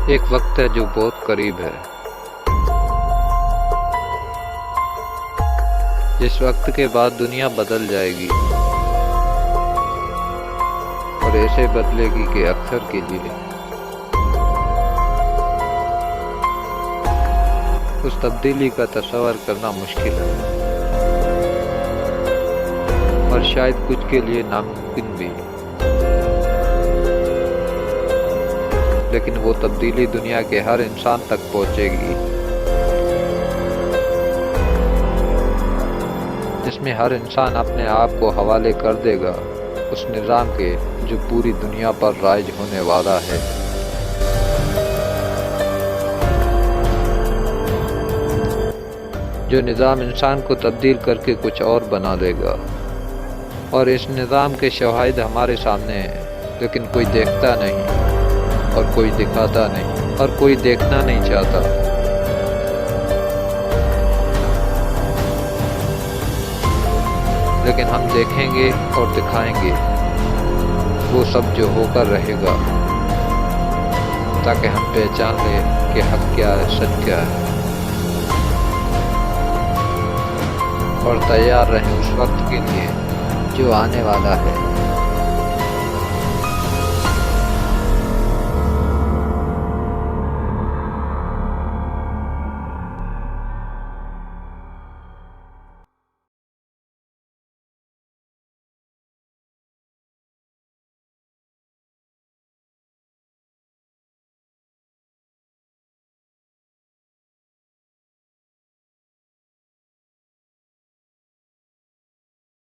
ایک وقت ہے جو بہت قریب ہے، جس وقت کے بعد دنیا بدل جائے گی اور ایسے بدلے گی کہ اکثر کے لیے اس تبدیلی کا تصور کرنا مشکل ہے، اور شاید کچھ کے لیے ناممکن بھی، لیکن وہ تبدیلی دنیا کے ہر انسان تک پہنچے گی، جس میں ہر انسان اپنے آپ کو حوالے کر دے گا اس نظام کے جو پوری دنیا پر رائج ہونے والا ہے۔ جو نظام انسان کو تبدیل کر کے کچھ اور بنا دے گا، اور اس نظام کے شواہد ہمارے سامنے ہیں، لیکن کوئی دیکھتا نہیں اور کوئی دکھاتا نہیں اور کوئی دیکھنا نہیں چاہتا۔ لیکن ہم دیکھیں گے اور دکھائیں گے وہ سب جو ہو کر رہے گا، تاکہ ہم پہچان لیں کہ حق کیا ہے، سچ کیا ہے، اور تیار رہیں اس وقت کے لیے جو آنے والا ہے۔